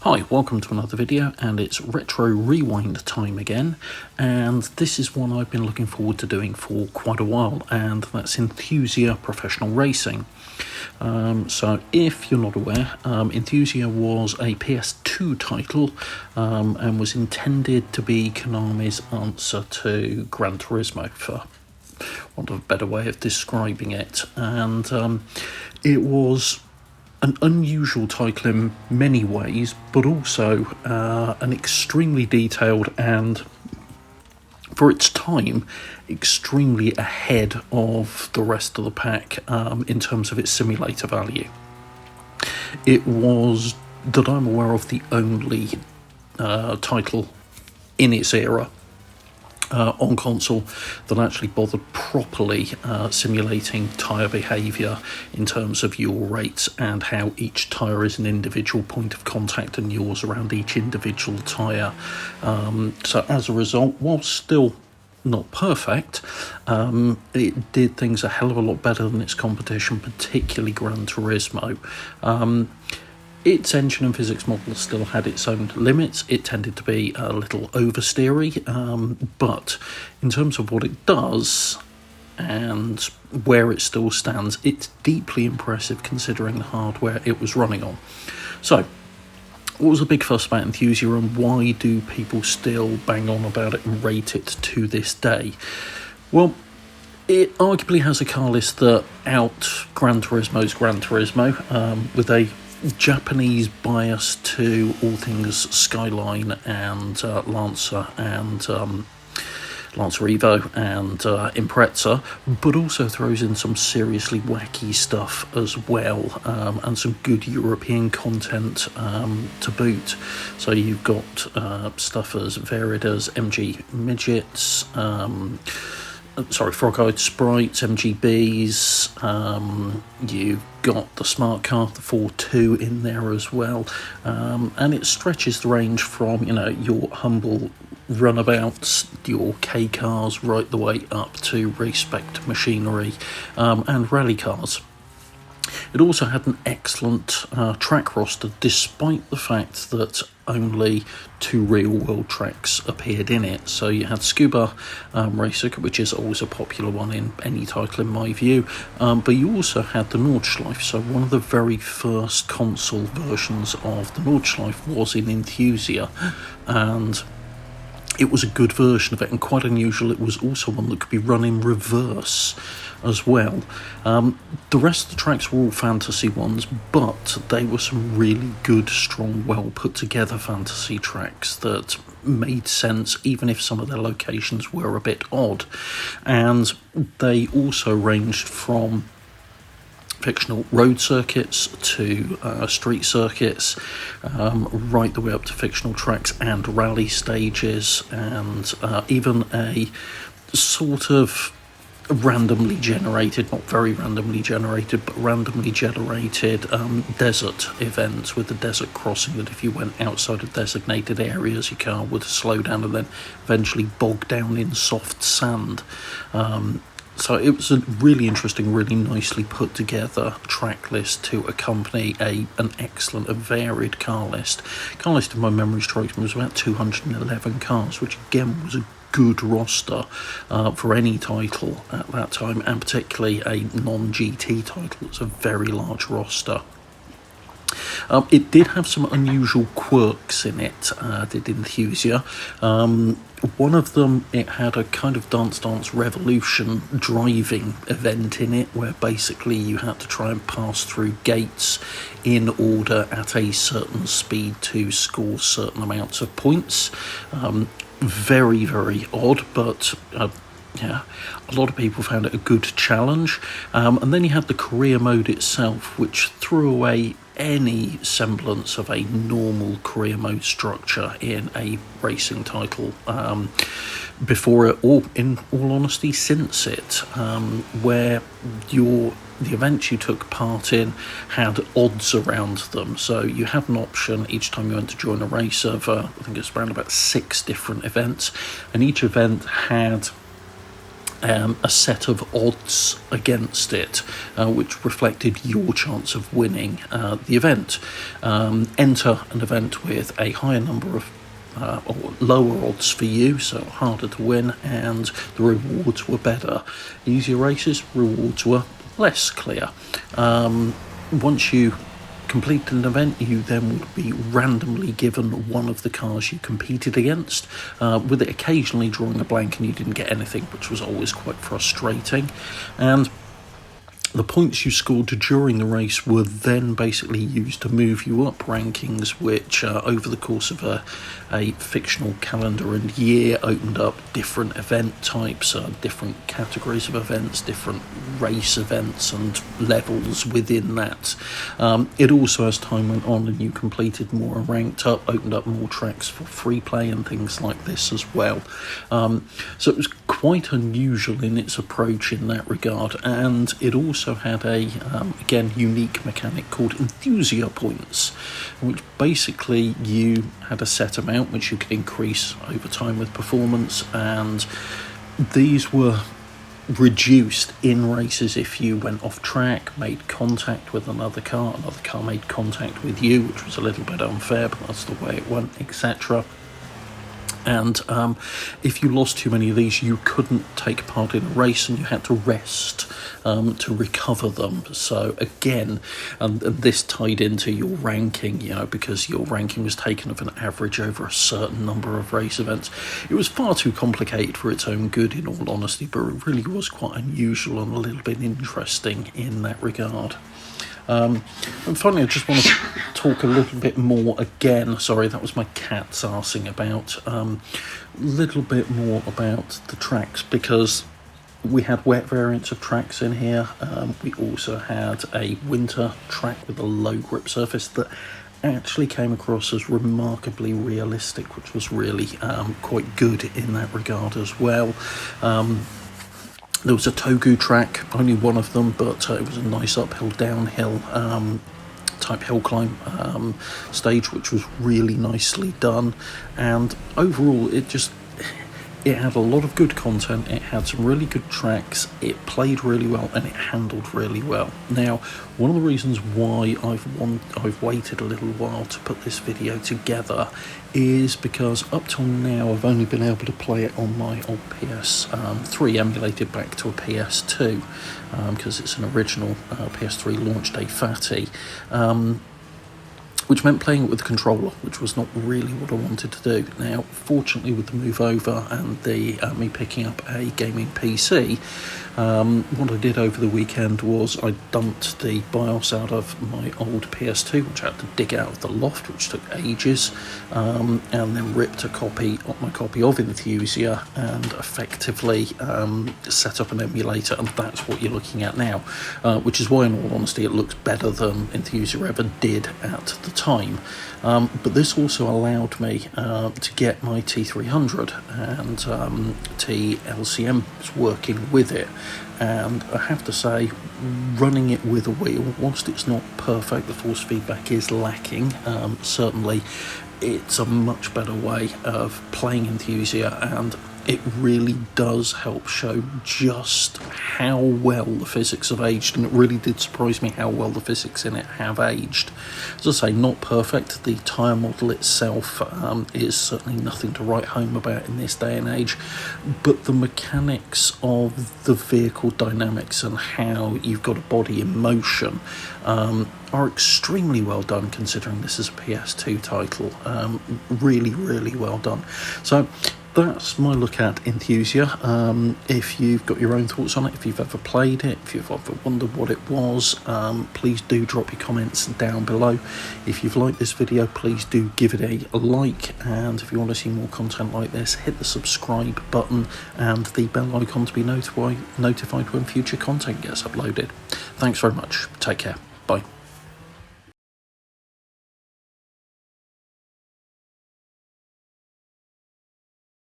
Hi, welcome to another video, and it's Retro Rewind time again, and this is one I've been looking forward to doing for quite a while, and that's Enthusia Professional Racing. So if you're not aware, Enthusia was a PS2 title and was intended to be Konami's answer to Gran Turismo, for want of a better way of describing it, and it was an unusual title in many ways, but also an extremely detailed and, for its time, extremely ahead of the rest of the pack in terms of its simulator value. It was, that I'm aware of, the only title in its era on console that actually bothered properly simulating tyre behaviour in terms of yaw rates and how each tyre is an individual point of contact and yaws around each individual tyre. So as a result, while still not perfect, it did things a hell of a lot better than its competition, particularly Gran Turismo. Its engine and physics model still had its own limits. It tended to be a little oversteery, but in terms of what it does and where it still stands, it's deeply impressive considering the hardware it was running on. So, what was the big fuss about Enthusia, and why do people still bang on about it and rate it to this day? Well, it arguably has a car list that out Gran Turismo's Gran Turismo, with a Japanese bias to all things Skyline and Lancer and Lancer Evo and Impreza, but also throws in some seriously wacky stuff as well, and some good European content to boot. So you've got stuff as varied as MG Midgets, Frog-Eyed Sprites, MGBs, you've got the smart car, the 4.2 in there as well, and it stretches the range from, your humble runabouts, your K cars, right the way up to race-spec machinery and rally cars. It also had an excellent track roster, despite the fact that only 2 real-world tracks appeared in it. So you had Scuba Racer, which is always a popular one in any title in my view, but you also had the Nordschleife. So one of the very first console versions of the Nordschleife was in Enthusia, and it was a good version of it, and quite unusual. It was also one that could be run in reverse as well. The rest of the tracks were all fantasy ones, but they were some really good, strong, well put together fantasy tracks that made sense, even if some of their locations were a bit odd. And they also ranged from fictional road circuits to street circuits, right the way up to fictional tracks and rally stages, and even a sort of randomly generated, not very randomly generated, but randomly generated desert events with the desert crossing, that if you went outside of designated areas, your car would slow down and then eventually bog down in soft sand. So it was a really interesting, really nicely put together track list to accompany an excellent and varied car list. Car list, if my memory strikes me, was about 211 cars, which again was a good roster for any title at that time, and particularly a non-GT title. It's a very large roster. It did have some unusual quirks in it, did Enthusia. One of them, it had a kind of Dance Dance Revolution driving event in it, where basically you had to try and pass through gates in order at a certain speed to score certain amounts of points. Very, very odd, but yeah, a lot of people found it a good challenge. And then you had the career mode itself, which threw away any semblance of a normal career mode structure in a racing title before it, or in all honesty since it, where the events you took part in had odds around them. So you had an option each time you went to join a race of I think it's around about 6 different events, and each event had a set of odds against it, which reflected your chance of winning the event. Enter an event with a higher number of or lower odds for you, so harder to win, and the rewards were better. Easier races, rewards were less clear. Once you completed an event, you then would be randomly given one of the cars you competed against, with it occasionally drawing a blank and you didn't get anything, which was always quite frustrating. And the points you scored during the race were then basically used to move you up rankings, which over the course of a fictional calendar and year opened up different event types, different categories of events, different race events and levels within that. It also, as time went on and you completed more and ranked up, opened up more tracks for free play and things like this as well. So it was quite unusual in its approach in that regard, and it also had a again unique mechanic called Enthusia points, which basically you had a set amount which you could increase over time with performance, and these were reduced in races if you went off track, made contact with another car made contact with you, which was a little bit unfair, but that's the way it went, etc. And if you lost too many of these, you couldn't take part in a race and you had to rest to recover them. So again, this tied into your ranking, because your ranking was taken of an average over a certain number of race events. It was far too complicated for its own good, in all honesty, but it really was quite unusual and a little bit interesting in that regard. And finally, I just want to talk a little bit more again. Sorry, that was my cats arsing about. A little bit more about the tracks, because we had wet variants of tracks in here. We also had a winter track with a low grip surface that actually came across as remarkably realistic, which was really quite good in that regard as well. There was a Togu track, only one of them, but it was a nice uphill, downhill type hill climb stage, which was really nicely done. And overall, it had a lot of good content, it had some really good tracks, it played really well, and it handled really well. Now, one of the reasons why I've waited a little while to put this video together is because up till now I've only been able to play it on my old PS3 emulated back to a PS2, because it's an original PS3 launch day fatty. Which meant playing it with the controller, which was not really what I wanted to do. Now, fortunately, with the move over and me picking up a gaming PC, what I did over the weekend was I dumped the BIOS out of my old PS2, which I had to dig out of the loft, which took ages, and then ripped my copy of Enthusia and effectively set up an emulator, and that's what you're looking at now, which is why, in all honesty, it looks better than Enthusia ever did at the time. But this also allowed me to get my T300 and TLCMs working with it, and I have to say, running it with a wheel, whilst it's not perfect, the force feedback is lacking. Certainly it's a much better way of playing Enthusia, and it really does help show just how well the physics have aged, and it really did surprise me how well the physics in it have aged. As I say, not perfect. The tyre model itself is certainly nothing to write home about in this day and age, but the mechanics of the vehicle dynamics and how you've got a body in motion are extremely well done, considering this is a PS2 title. Really, really well done. So that's my look at Enthusia. If you've got your own thoughts on it, if you've ever played it, if you've ever wondered what it was, please do drop your comments down below. If you've liked this video, please do give it a like, and if you want to see more content like this, hit the subscribe button and the bell icon to be notified when future content gets uploaded. Thanks very much. Take care. Bye.